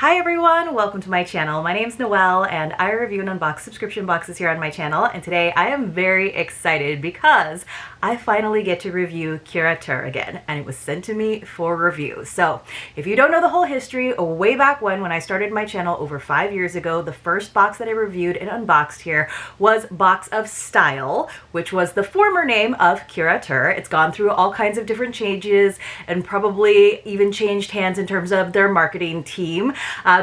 Hi everyone, welcome to my channel. My name's Noelle and I review and unbox subscription boxes here on my channel, and today I am very excited because I finally get to review Curateur again, and it was sent to me for review. So if you don't know the whole history, way back when I started my channel over 5 years ago, the first box that I reviewed and unboxed here was Box of Style, which was the former name of Curateur. It's gone through all kinds of different changes and probably even changed hands in terms of their marketing team.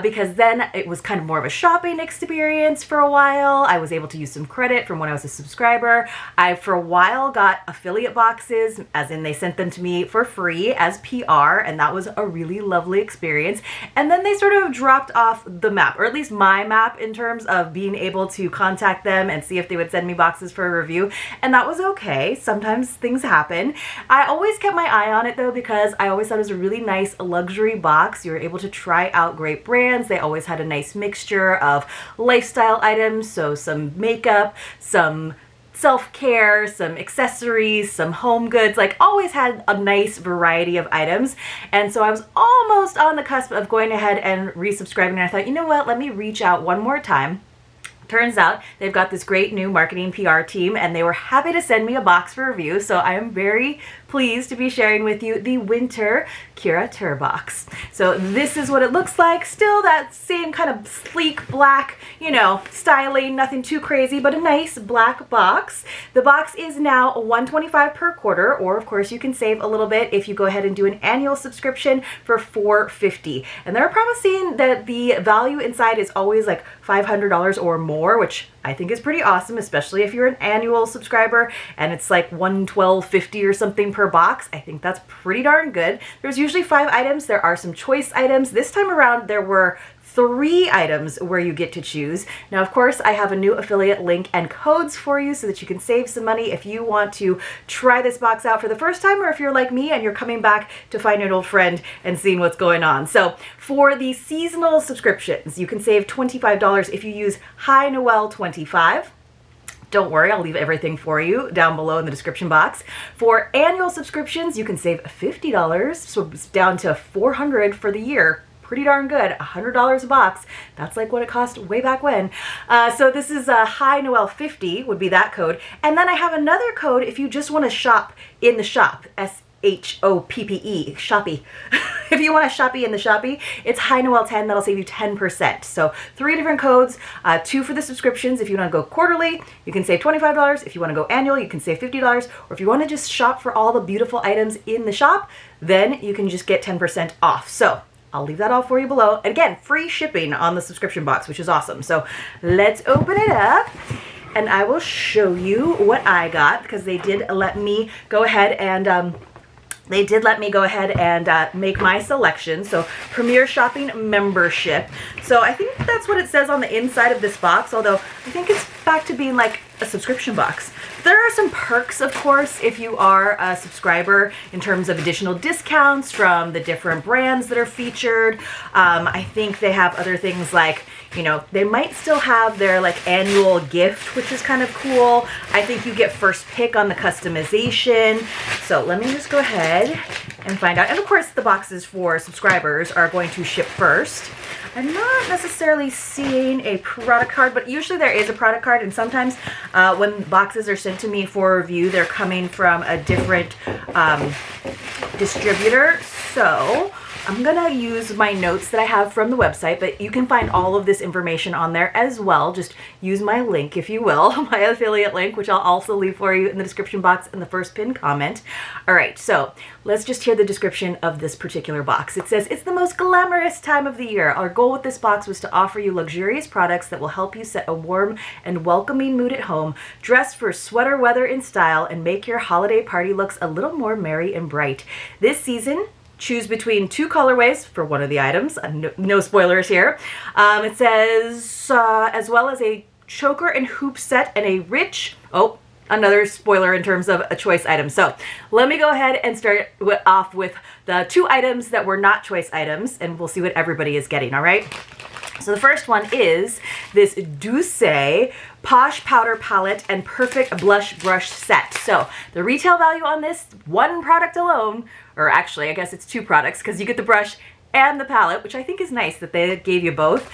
Because then it was kind of more of a shopping experience for a while. I was able to use some credit from when I was a subscriber. I, for a while, got affiliate boxes, as in they sent them to me for free as PR, and that was a really lovely experience. And then they sort of dropped off the map, or at least my map, in terms of being able to contact them and see if they would send me boxes for a review, and that was okay. Sometimes things happen. I always kept my eye on it though, because I always thought it was a really nice luxury box. You were able to try out great brands. They always had a nice mixture of lifestyle items, so some makeup, some self-care, some accessories, some home goods, like always had a nice variety of items. And so I was almost on the cusp of going ahead and resubscribing, and I thought, you know what, let me reach out one more time. Turns out they've got this great new marketing PR team, and they were happy to send me a box for review. So I am very pleased to be sharing with you the winter Curateur box. So this is what it looks like. Still that same kind of sleek black, you know, styling, nothing too crazy, but a nice black box. The box is now $125 per quarter, or of course you can save a little bit if you go ahead and do an annual subscription for $450. And they're promising that the value inside is always like $500 or more, which I think is pretty awesome, especially if you're an annual subscriber and it's like $112.50 or something per box. I think that's pretty darn good. There's usually 5 items. There are some choice items. This time around there were 3 items where you get to choose. Now, of course, I have a new affiliate link and codes for you so that you can save some money if you want to try this box out for the first time, or if you're like me and you're coming back to find an old friend and seeing what's going on. So for the seasonal subscriptions, you can save $25 if you use Noel25. Don't worry, I'll leave everything for you down below in the description box. For annual subscriptions, you can save $50, so it's down to $400 for the year. Pretty darn good. $100 a box. That's like what it cost way back when. So this is Noel50 would be that code. And then I have another code if you just want to shop in the shop. SHOPPE, shoppy. If you want to shoppy in the shoppy, it's Noel10. That'll save you 10%. So 3 different codes, 2 for the subscriptions. If you want to go quarterly, you can save $25. If you want to go annual, you can save $50. Or if you want to just shop for all the beautiful items in the shop, then you can just get 10% off. So I'll leave that all for you below. And again, free shipping on the subscription box, which is awesome. So let's open it up and I will show you what I got, because they did let me go ahead and make my selection. So Premier Shopping Membership. So I think that's what it says on the inside of this box, although I think it's back to being like a subscription box. There are some perks, of course, if you are a subscriber, in terms of additional discounts from the different brands that are featured. I think they have other things like, you know, they might still have their like annual gift, which is kind of cool. I think you get first pick on the customization. So let me just go ahead and find out. And of course, the boxes for subscribers are going to ship first. I'm not necessarily seeing a product card, but usually there is a product card, and sometimes when boxes are sent to me for review, they're coming from a different distributor. So I'm gonna use my notes that I have from the website, but you can find all of this information on there as well. Just use my link, if you will, my affiliate link, which I'll also leave for you in the description box in the first pinned comment. All right, so let's just hear the description of this particular box. It says, it's the most glamorous time of the year. Our goal with this box was to offer you luxurious products that will help you set a warm and welcoming mood at home, dress for sweater weather in style, and make your holiday party looks a little more merry and bright. This season, choose between 2 colorways for one of the items. No spoilers here. It says, as well as a choker and hoop set and a rich, another spoiler in terms of a choice item. So let me go ahead and start off with the 2 items that were not choice items, and we'll see what everybody is getting, all right? So the first one is this Douce Posh Powder Palette and Perfect Blush Brush Set. So the retail value on this, one product alone, or actually I guess it's 2 products, because you get the brush and the palette, which I think is nice that they gave you both,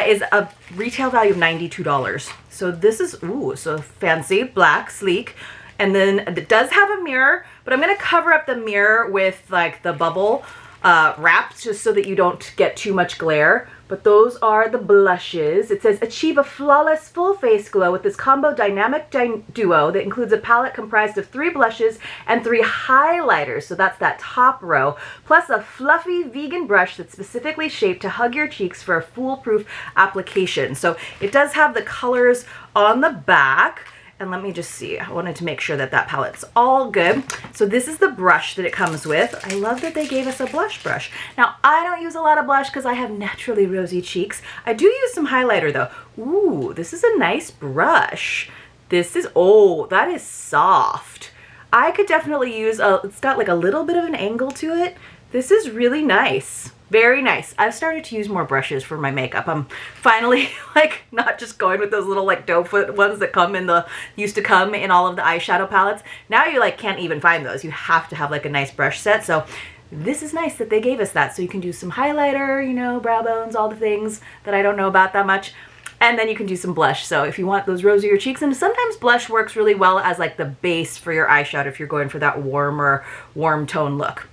is a retail value of $92. So this is, ooh, so fancy, black, sleek. And then it does have a mirror, but I'm gonna cover up the mirror with like the bubble wrap just so that you don't get too much glare. But those are the blushes. It says achieve a flawless full face glow with this combo dynamic duo that includes a palette comprised of 3 blushes and 3 highlighters. So that's that top row, plus a fluffy vegan brush that's specifically shaped to hug your cheeks for a foolproof application. So it does have the colors on the back. And let me just see, I wanted to make sure that that palette's all good. So this is the brush that it comes with. I love that they gave us a blush brush. Now, I don't use a lot of blush because I have naturally rosy cheeks. I do use some highlighter though. Ooh, this is a nice brush. This is, oh, that is soft. I could definitely use it's got like a little bit of an angle to it. This is really nice. Very nice. I've started to use more brushes for my makeup. I'm finally like not just going with those little like doe foot ones that come in the, used to come in all of the eyeshadow palettes. Now you like can't even find those. You have to have like a nice brush set. So this is nice that they gave us that. So you can do some highlighter, you know, brow bones, all the things that I don't know about that much. And then you can do some blush. So if you want those rosier cheeks, and sometimes blush works really well as like the base for your eyeshadow if you're going for that warmer, warm tone look.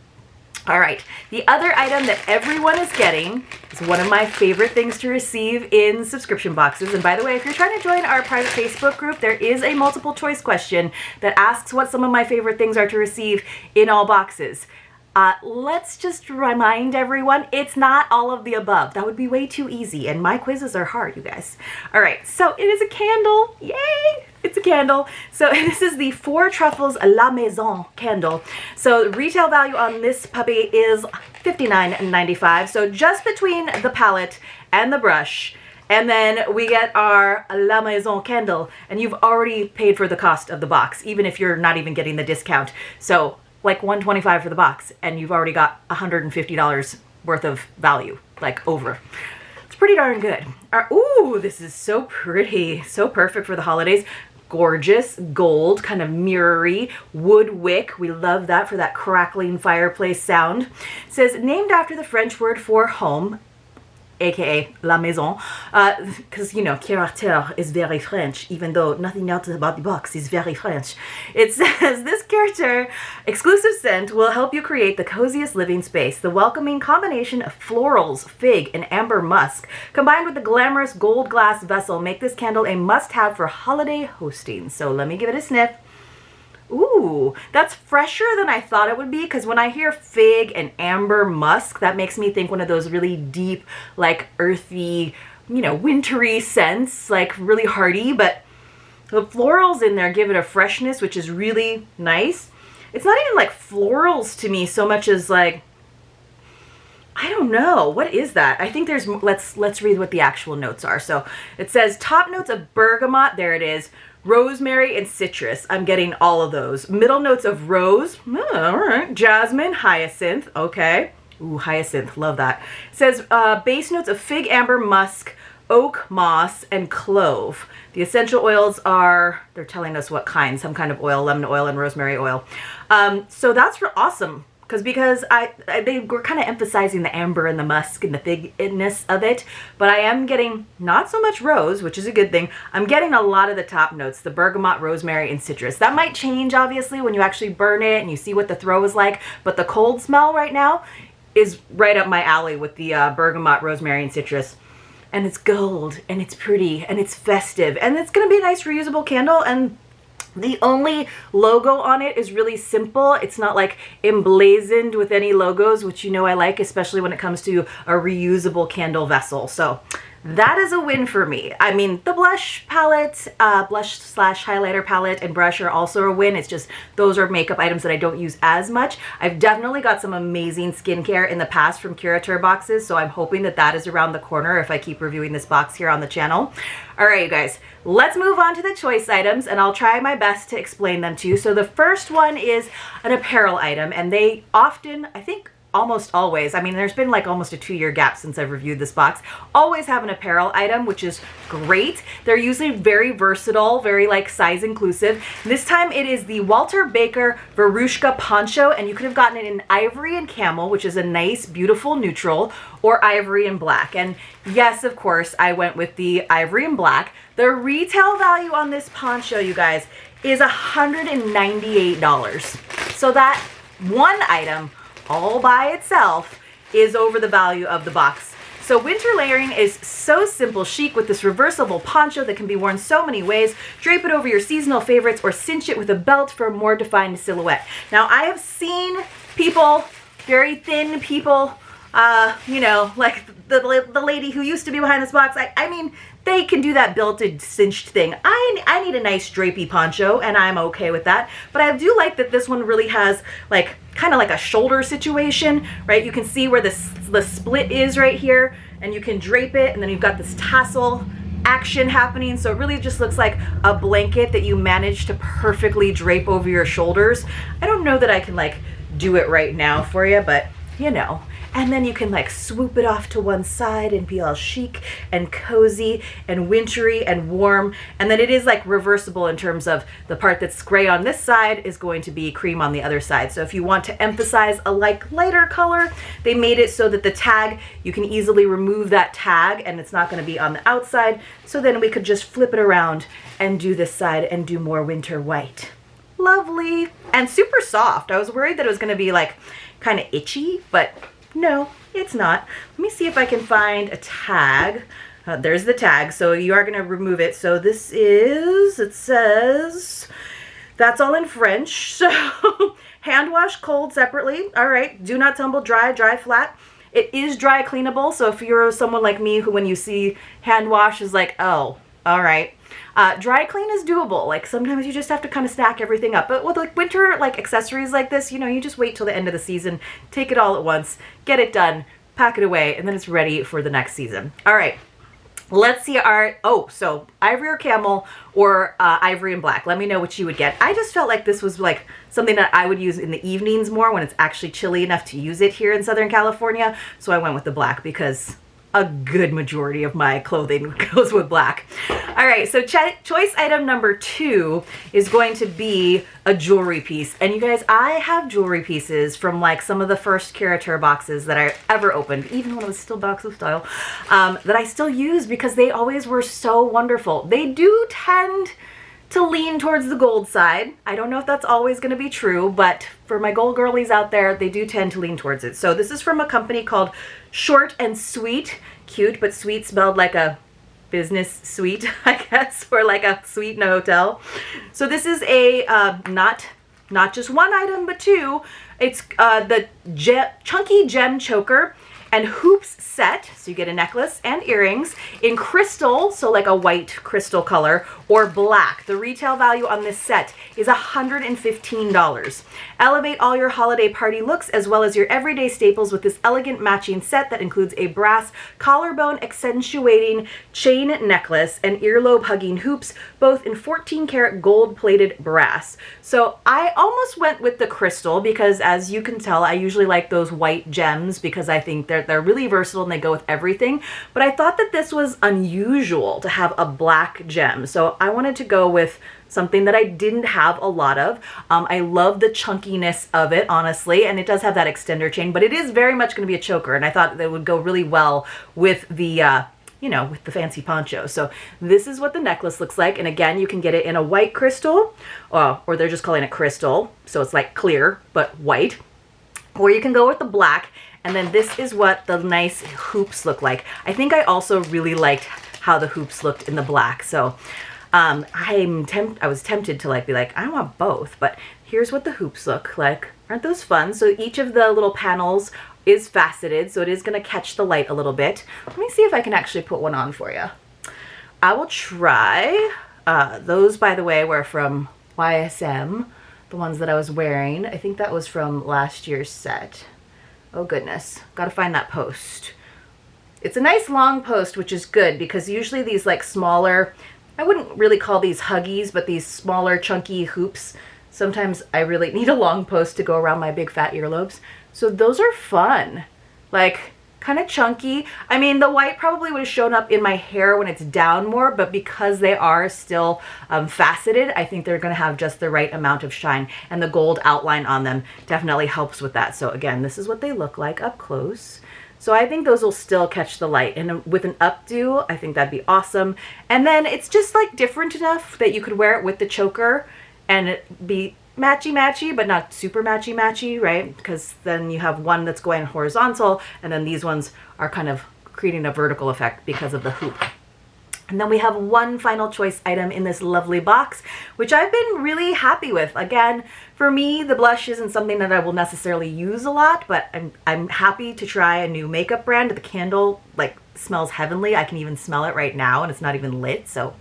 All right, the other item that everyone is getting is one of my favorite things to receive in subscription boxes. And by the way, if you're trying to join our private Facebook group, there is a multiple choice question that asks what some of my favorite things are to receive in all boxes. Let's just remind everyone, it's not all of the above. That would be way too easy, and my quizzes are hard, you guys. All right, so it is a candle. Yay! It's a candle. So this is the 4 Truffles La Maison candle. So retail value on this puppy is $59.95. So just between the palette and the brush, and then we get our La Maison candle, and you've already paid for the cost of the box, even if you're not even getting the discount. So like $125 for the box, and you've already got $150 worth of value, like over. It's pretty darn good. Ooh, this is so pretty. So perfect for the holidays. Gorgeous gold, kind of mirrory wood wick. We love that for that crackling fireplace sound. It says named after the French word for home, aka la maison, because you know Curateur is very French, even though nothing else about the box is very French. It says this Curateur exclusive scent will help you create the coziest living space. The welcoming combination of florals, fig, and amber musk combined with the glamorous gold glass vessel make this candle a must-have for holiday hosting. So let me give it a sniff. Ooh, that's fresher than I thought it would be, because when I hear fig and amber musk, that makes me think one of those really deep, like earthy, you know, wintry scents, like really hearty, but the florals in there give it a freshness, which is really nice. It's not even like florals to me so much as like, I don't know, what is that? I think there's, let's read what the actual notes are. So it says top notes of bergamot, there it is, rosemary and citrus. I'm getting all of those. Middle notes of rose, all right, jasmine, hyacinth, okay. Ooh, hyacinth, love that. It says base notes of fig, amber, musk, oak, moss, and clove. The essential oils are, they're telling us what kind, some kind of oil, lemon oil and rosemary oil. So that's awesome. Because they were kind of emphasizing the amber and the musk and the figness of it, but I am getting not so much rose, which is a good thing. I'm getting a lot of the top notes, the bergamot, rosemary, and citrus. That might change, obviously, when you actually burn it and you see what the throw is like, but the cold smell right now is right up my alley with the bergamot, rosemary, and citrus. And it's gold, and it's pretty, and it's festive, and it's going to be a nice reusable candle, and the only logo on it is really simple. It's not like emblazoned with any logos, which you know I like, especially when it comes to a reusable candle vessel. So that is a win for me. I mean, the blush palette, blush slash highlighter palette and brush are also a win. It's just those are makeup items that I don't use as much. I've definitely got some amazing skincare in the past from Curateur boxes, so I'm hoping that that is around the corner if I keep reviewing this box here on the channel. All right, you guys, let's move on to the choice items, and I'll try my best to explain them to you. So the first one is an apparel item, and they often, I think almost always, I mean, there's been like almost a 2-year gap since I've reviewed this box, always have an apparel item, which is great. They're usually very versatile, very like size inclusive. This time it is the Walter Baker Verushka poncho, and you could have gotten it in ivory and camel, which is a nice, beautiful neutral, or ivory and black. And yes, of course, I went with the ivory and black. The retail value on this poncho, you guys, is $198. So that one item all by itself is over the value of the box. So winter layering is so simple chic with this reversible poncho that can be worn so many ways. Drape it over your seasonal favorites or cinch it with a belt for a more defined silhouette. Now I have seen people, very thin people, you know, like the lady who used to be behind this box. I mean, they can do that belted cinched thing. I need a nice drapey poncho, and I'm okay with that. But I do like that this one really has like kind of like a shoulder situation, right? You can see where the split is right here, and you can drape it, and then you've got this tassel action happening. So it really just looks like a blanket that you managed to perfectly drape over your shoulders. I don't know that I can like do it right now for you, but you know. And then you can like swoop it off to one side and be all chic and cozy and wintry and warm. And then it is like reversible in terms of the part that's gray on this side is going to be cream on the other side. So if you want to emphasize a like lighter color, they made it so that the tag, you can easily remove that tag and it's not going to be on the outside. So then we could just flip it around and do this side and do more winter white. Lovely. And super soft. I was worried that it was going to be like kind of itchy, but no, it's not. Let me see if I can find a tag. There's the tag, so you are going to remove it. So this is, it says, that's all in French. So hand wash cold separately. All right, do not tumble dry, dry flat. It is dry cleanable, so if you're someone like me who when you see hand wash is like, oh, all right. Dry clean is doable. Like sometimes you just have to kind of stack everything up. But with like winter like accessories like this, you know, you just wait till the end of the season, take it all at once, get it done, pack it away, and then it's ready for the next season. All right, let's see our, so ivory or camel or ivory and black. Let me know what you would get. I just felt like this was like something that I would use in the evenings more when it's actually chilly enough to use it here in Southern California. So I went with the black because a good majority of my clothing goes with black. All right, so choice item number 2 is going to be a jewelry piece. And you guys, I have jewelry pieces from like some of the first Curateur boxes that I ever opened, even when it was still Box of Style, that I still use because they always were so wonderful. They do tend to lean towards the gold side. I don't know if that's always going to be true, but for my gold girlies out there, they do tend to lean towards it. So this is from a company called Short and Sweet. Cute, but sweet spelled like a business suite, I guess, or like a suite in a hotel. So this is a not just one item, but 2. It's the chunky gem choker and hoops set, so you get a necklace and earrings in crystal, so like a white crystal color, or black. The retail value on this set is $115. Elevate all your holiday party looks as well as your everyday staples with this elegant matching set that includes a brass collarbone accentuating chain necklace and earlobe hugging hoops, both in 14 karat gold plated brass. So I almost went with the crystal because, as you can tell, I usually like those white gems because I think they're really versatile and they go with everything. But I thought that this was unusual to have a black gem. So I wanted to go with something that I didn't have a lot of. I love the chunkiness of it, honestly, and it does have that extender chain, but it is very much going to be a choker, and I thought that would go really well with the you know, with the fancy poncho. So this is what the necklace looks like, and again, you can get it in a white crystal, or they're just calling it crystal, so it's like clear but white, or you can go with the black. And then this is what the nice hoops look like. I think I also really liked how the hoops looked in the black. So I was tempted to like be like, I want both, but here's what the hoops look like. Aren't those fun? So each of the little panels is faceted, so it is going to catch the light a little bit. Let me see if I can actually put one on for you. I will try. Those, by the way, were from YSM, the ones that I was wearing. I think that was from last year's set. Oh goodness, gotta find that post. It's a nice long post, which is good because usually these like smaller, I wouldn't really call these huggies, but these smaller chunky hoops, sometimes I really need a long post to go around my big fat earlobes. So those are fun. Like, kind of chunky. I mean, the white probably would have shown up in my hair when it's down more, but because they are still faceted, I think they're going to have just the right amount of shine, and the gold outline on them definitely helps with that. So again, this is what they look like up close. So I think those will still catch the light, and with an updo, I think that'd be awesome. And then it's just like different enough that you could wear it with the choker and it be matchy-matchy, but not super matchy-matchy, right? Because then you have one that's going horizontal, and then these ones are kind of creating a vertical effect because of the hoop. And then we have one final choice item in this lovely box, which I've been really happy with. Again, for me, the blush isn't something that I will necessarily use a lot, but I'm happy to try a new makeup brand. The candle like smells heavenly. I can even smell it right now, and it's not even lit, So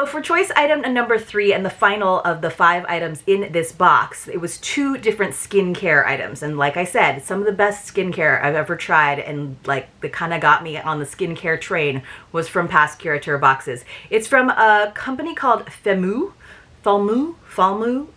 for choice item number 3 and the final of the 5 items in this box, it was 2 different skincare items. And like I said, some of the best skincare I've ever tried, and like that kind of got me on the skincare train, was from past Curateur boxes. It's from a company called Falmu,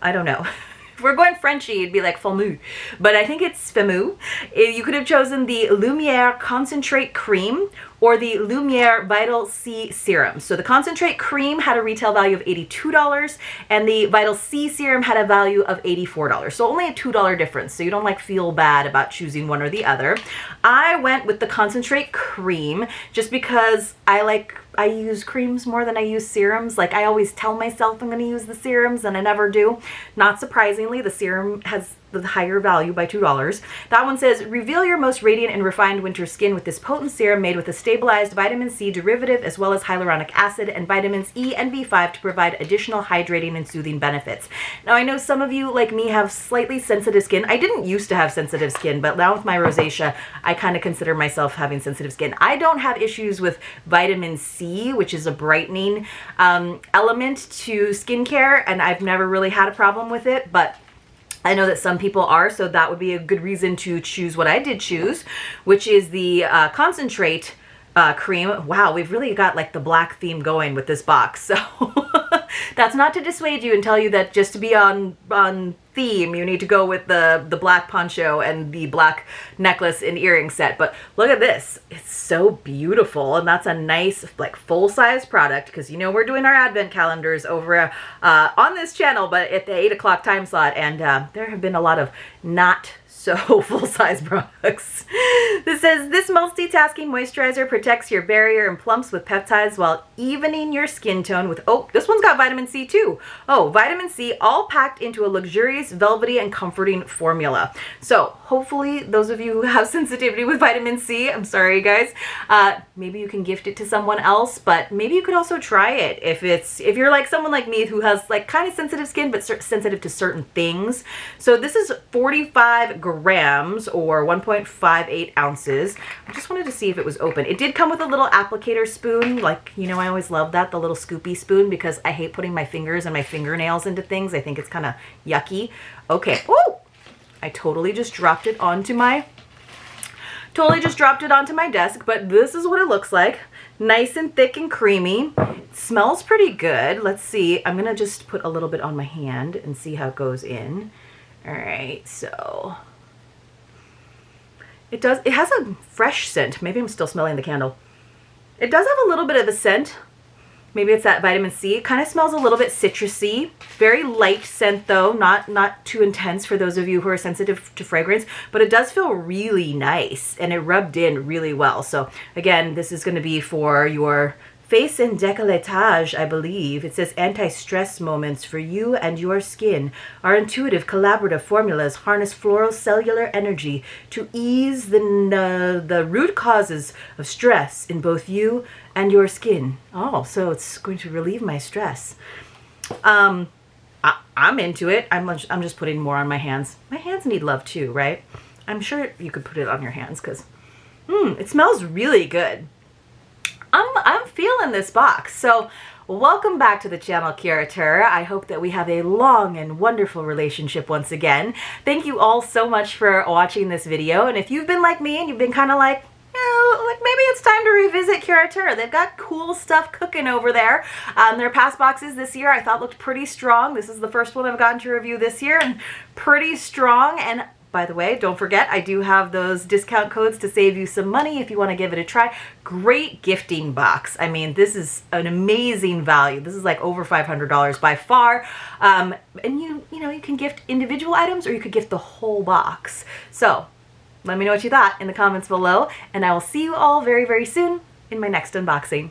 I don't know. If we're going Frenchy, it'd be like Falmu, but I think it's Falmu. You could have chosen the Lumiere Concentrate Cream or the Lumiere Vital C Serum. So the Concentrate Cream had a retail value of $82, and the Vital C Serum had a value of $84. So only a $2 difference, so you don't like feel bad about choosing one or the other. I went with the Concentrate Cream just because I use creams more than I use serums. Like, I always tell myself I'm going to use the serums, and I never do. Not surprisingly, the serum has the higher value by $2. That one says, reveal your most radiant and refined winter skin with this potent serum made with a stabilized vitamin C derivative as well as hyaluronic acid and vitamins E and B5 to provide additional hydrating and soothing benefits. Now, I know some of you, like me, have slightly sensitive skin. I didn't used to have sensitive skin, but now with my rosacea, I kind of consider myself having sensitive skin. I don't have issues with vitamin C, which is a brightening element to skincare, and I've never really had a problem with it, but I know that some people are, so that would be a good reason to choose what I did choose, which is the Concentrate Cream. Wow, we've really got like the black theme going with this box. So that's not to dissuade you and tell you that just to be on theme, you need to go with the black poncho and the black necklace and earring set. But look at this. It's so beautiful, and that's a nice like full-size product, because you know we're doing our advent calendars over on this channel, but at the 8 o'clock time slot, and there have been a lot of not so full-size products. This says, this multitasking moisturizer protects your barrier and plumps with peptides while evening your skin tone with, oh, this one's got vitamin C too. Oh, vitamin C, all packed into a luxurious, velvety, and comforting formula. So hopefully those of you who have sensitivity with vitamin C, I'm sorry guys, maybe you can gift it to someone else, but maybe you could also try it if you're like someone like me who has like kind of sensitive skin, but sensitive to certain things. So this is 45 grams or 1.58 ounces. I just wanted to see if it was open. It did come with a little applicator spoon. Like, you know, I always love that, the little scoopy spoon, because I hate putting my fingers and my fingernails into things. I think it's kind of yucky. Okay. Oh, I totally just dropped it onto my desk, but this is what it looks like. Nice and thick and creamy. It smells pretty good. Let's see. I'm gonna just put a little bit on my hand and see how it goes in. All right, so it has a fresh scent. Maybe I'm still smelling the candle. It does have a little bit of a scent. Maybe it's that vitamin C. It kind of smells a little bit citrusy. Very light scent though, not too intense for those of you who are sensitive to fragrance, but it does feel really nice, and it rubbed in really well. So again, this is going to be for your face and décolletage, I believe. It says anti-stress moments for you and your skin. Our intuitive collaborative formulas harness floral cellular energy to ease the root causes of stress in both you and your skin. Oh, so it's going to relieve my stress. I'm into it. I'm just putting more on my hands. My hands need love too, right? I'm sure you could put it on your hands because it smells really good. I'm feeling this box. So welcome back to the channel, Curateur. I hope that we have a long and wonderful relationship once again. Thank you all so much for watching this video. And if you've been like me and you've been kind of like, like maybe it's time to revisit Curateur. They've got cool stuff cooking over there. Their past boxes this year I thought looked pretty strong. This is the first one I've gotten to review this year, and pretty strong. And by the way, don't forget, I do have those discount codes to save you some money if you want to give it a try. Great gifting box. I mean, this is an amazing value. This is like over $500 by far. And you know, you can gift individual items or you could gift the whole box. So let me know what you thought in the comments below, and I will see you all very, very soon in my next unboxing.